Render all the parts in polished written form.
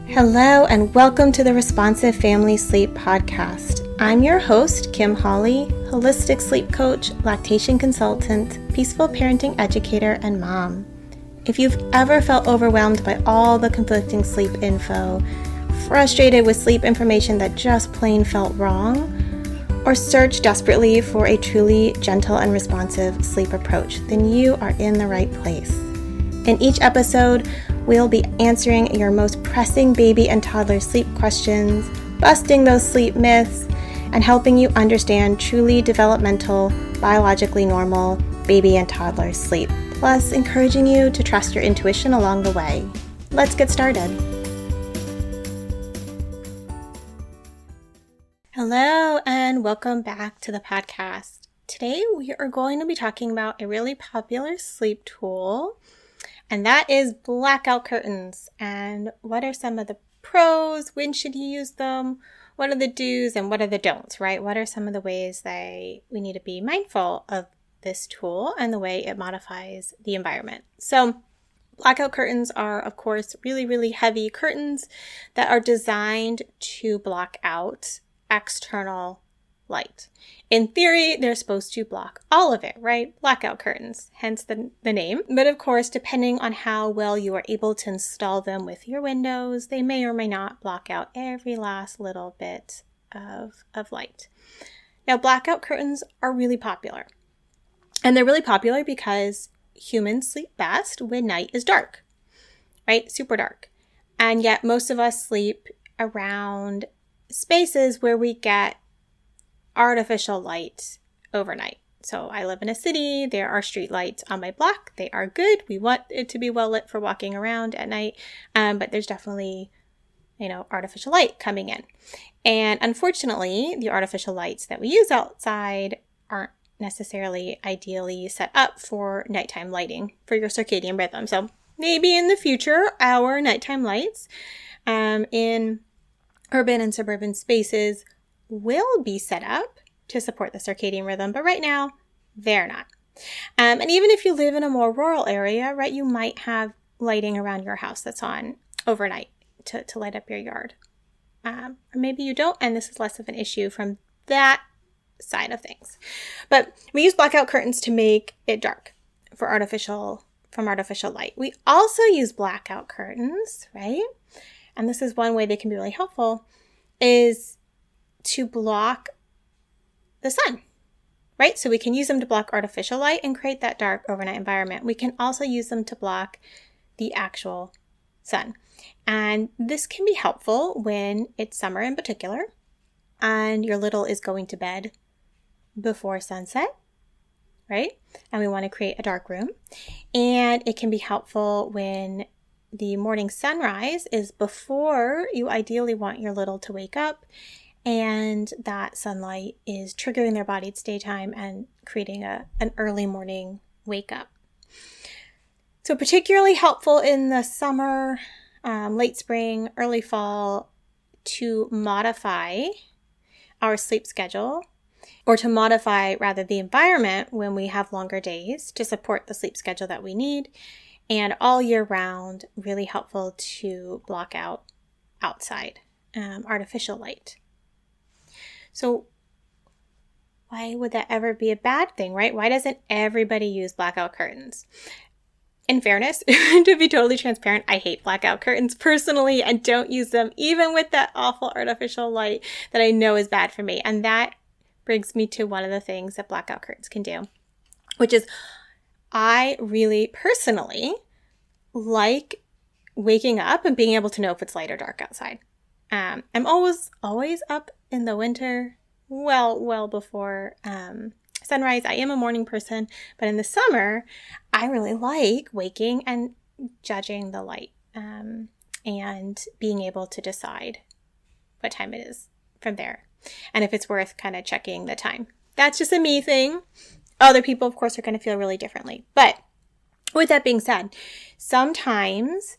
Hello and welcome to the Responsive Family Sleep Podcast. I'm your host, Kim Hawley, holistic sleep coach, lactation consultant, peaceful parenting educator, and mom. If you've ever felt overwhelmed by all the conflicting sleep info, frustrated with sleep information that just plain felt wrong, or searched desperately for a truly gentle and responsive sleep approach, then you are in the right place. In each episode, we'll be answering your most pressing baby and toddler sleep questions, busting those sleep myths, and helping you understand truly developmental, biologically normal baby and toddler sleep, plus encouraging you to trust your intuition along the way. Let's get started. Hello, and welcome back to the podcast. Today, we are going to be talking about a really popular sleep tool, and that is blackout curtains. And what are some of the pros? When should you use them? What are the do's and what are the don'ts, right? What are some of the ways that we need to be mindful of this tool and the way it modifies the environment? So blackout curtains are, of course, really, really heavy curtains that are designed to block out external light. In theory, they're supposed to block all of it, right? Blackout curtains, hence the name. But of course, depending on how well you are able to install them with your windows, they may or may not block out every last little bit of light. Now, blackout curtains are really popular. And they're really popular because humans sleep best when night is dark, right? Super dark. And yet most of us sleep around spaces where we get artificial light overnight. So I live in a city. There are street lights on my block. They are good. We want it to be well lit for walking around at night. But there's definitely, artificial light coming in. And unfortunately, the artificial lights that we use outside aren't necessarily ideally set up for nighttime lighting for your circadian rhythm. So maybe in the future, our nighttime lights in urban and suburban spaces will be set up to support the circadian rhythm, but right now they're not. And even if you live in a more rural area, right, you might have lighting around your house that's on overnight to light up your yard. Or maybe you don't, and this is less of an issue from that side of things. But we use blackout curtains to make it dark from artificial light. We also use blackout curtains, right? And this is one way they can be really helpful, is to block the sun, right? So we can use them to block artificial light and create that dark overnight environment. We can also use them to block the actual sun. And this can be helpful when it's summer in particular and your little is going to bed before sunset, right? And we want to create a dark room. And it can be helpful when the morning sunrise is before you ideally want your little to wake up, and that sunlight is triggering their body. It's daytime and creating an early morning wake up. So particularly helpful in the summer, late spring, early fall, to modify our sleep schedule, or to modify rather the environment when we have longer days to support the sleep schedule that we need. And all year round, really helpful to block out outside artificial light. So why would that ever be a bad thing, right? Why doesn't everybody use blackout curtains? In fairness, to be totally transparent, I hate blackout curtains personally and don't use them even with that awful artificial light that I know is bad for me. And that brings me to one of the things that blackout curtains can do, which is I really personally like waking up and being able to know if it's light or dark outside. I'm always up in the winter, well before sunrise. I am a morning person, but in the summer, I really like waking and judging the light and being able to decide what time it is from there. And if it's worth kind of checking the time. That's just a me thing. Other people, of course, are going to feel really differently. But with that being said, sometimes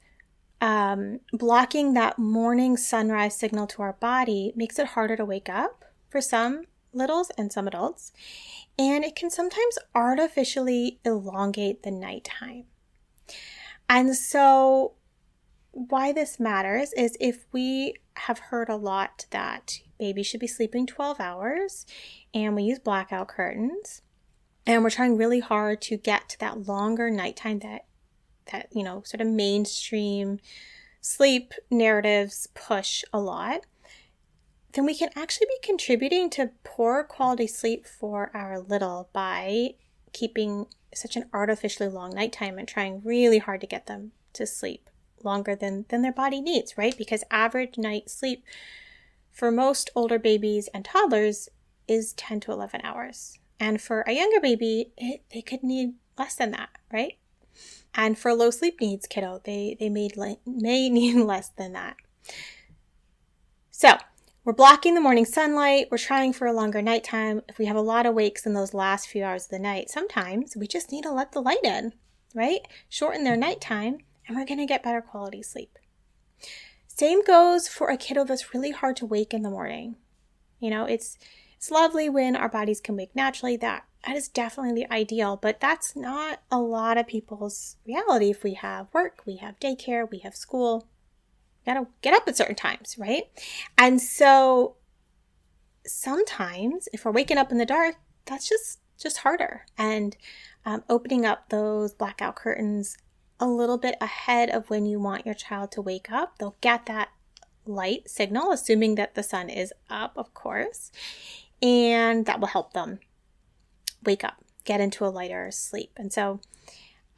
blocking that morning sunrise signal to our body makes it harder to wake up for some littles and some adults. And it can sometimes artificially elongate the nighttime. And so why this matters is if we have heard a lot that babies should be sleeping 12 hours and we use blackout curtains and we're trying really hard to get to that longer nighttime that sort of mainstream sleep narratives push a lot, then we can actually be contributing to poor quality sleep for our little by keeping such an artificially long nighttime and trying really hard to get them to sleep longer than their body needs, right? Because average night sleep for most older babies and toddlers is 10 to 11 hours. And for a younger baby, they could need less than that, right? And for low sleep needs kiddo, they may need less than that. So we're blocking the morning sunlight. We're trying for a longer nighttime. If we have a lot of wakes in those last few hours of the night, sometimes we just need to let the light in, right? Shorten their nighttime, and we're going to get better quality sleep. Same goes for a kiddo that's really hard to wake in the morning. It's lovely when our bodies can wake naturally. That is definitely the ideal, but that's not a lot of people's reality. If we have work, we have daycare, we have school, we gotta get up at certain times, right? And so sometimes if we're waking up in the dark, that's just harder. And opening up those blackout curtains a little bit ahead of when you want your child to wake up, they'll get that light signal, assuming that the sun is up, of course, and that will help them wake up, get into a lighter sleep. And so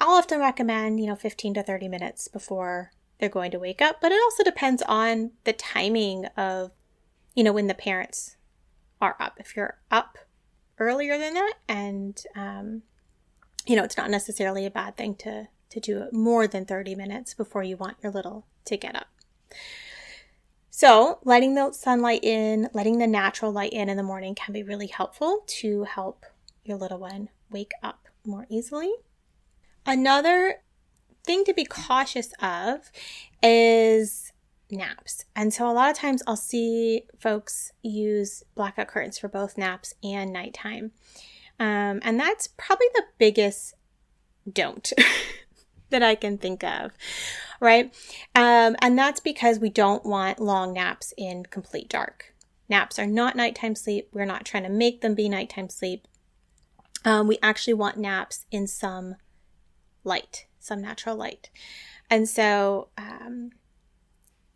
I'll often recommend, 15 to 30 minutes before they're going to wake up, but it also depends on the timing of, when the parents are up. If you're up earlier than that and, it's not necessarily a bad thing to do it more than 30 minutes before you want your little to get up. So letting the sunlight in, letting the natural light in the morning can be really helpful to help your little one wake up more easily. Another thing to be cautious of is naps. And so a lot of times I'll see folks use blackout curtains for both naps and nighttime. And that's probably the biggest don't that I can think of, right? And that's because we don't want long naps in complete dark. Naps are not nighttime sleep. We're not trying to make them be nighttime sleep. We actually want naps in some light, some natural light. And so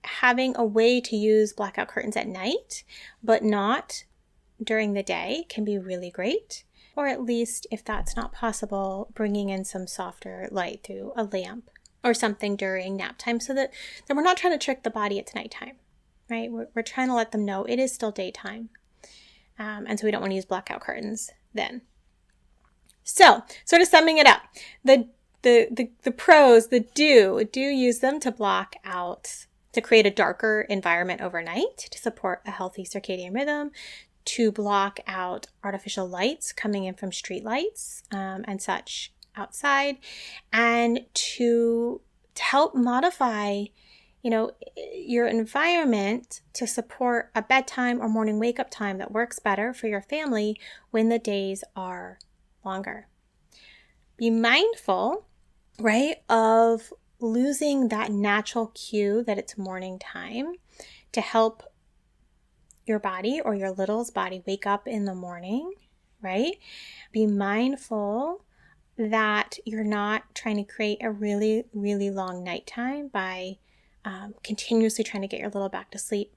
having a way to use blackout curtains at night, but not during the day, can be really great. Or at least, if that's not possible, bringing in some softer light through a lamp or something during nap time so that we're not trying to trick the body it's nighttime, right? We're trying to let them know it is still daytime. And so we don't want to use blackout curtains then. So, sort of summing it up, the pros, do use them to block out, to create a darker environment overnight, to support a healthy circadian rhythm, to block out artificial lights coming in from street lights and such outside, and to help modify, your environment to support a bedtime or morning wake-up time that works better for your family when the days are longer. Be mindful, right, of losing that natural cue that it's morning time to help your body or your little's body wake up in the morning, right? Be mindful that you're not trying to create a really, really long nighttime by continuously trying to get your little back to sleep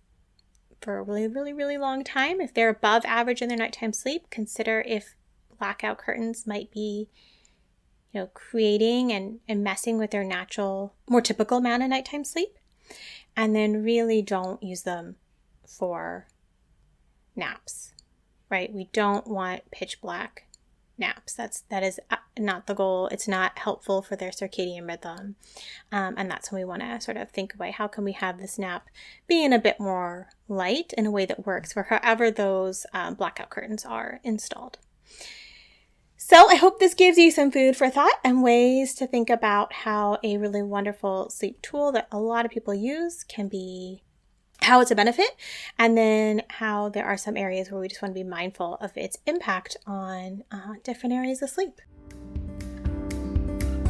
for a really, really, really long time. If they're above average in their nighttime sleep, consider if blackout curtains might be, creating and messing with their natural, more typical amount of nighttime sleep. And then really don't use them for naps, right? We don't want pitch black naps. That is not the goal. It's not helpful for their circadian rhythm. And that's when we want to sort of think about how can we have this nap being a bit more light in a way that works for however those blackout curtains are installed. So I hope this gives you some food for thought and ways to think about how a really wonderful sleep tool that a lot of people use can be, how it's a benefit, and then how there are some areas where we just want to be mindful of its impact on different areas of sleep.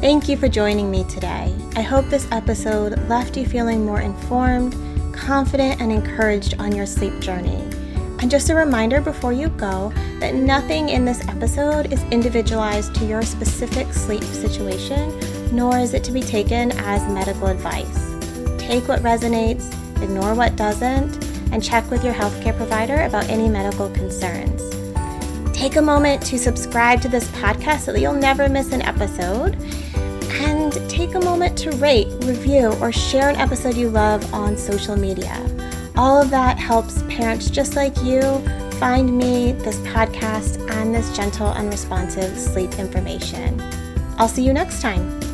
Thank you for joining me today. I hope this episode left you feeling more informed, confident, and encouraged on your sleep journey. And just a reminder before you go that nothing in this episode is individualized to your specific sleep situation, nor is it to be taken as medical advice. Take what resonates, ignore what doesn't, and check with your healthcare provider about any medical concerns. Take a moment to subscribe to this podcast so that you'll never miss an episode. And take a moment to rate, review, or share an episode you love on social media. All of that helps parents just like you find me, this podcast, and this gentle and responsive sleep information. I'll see you next time.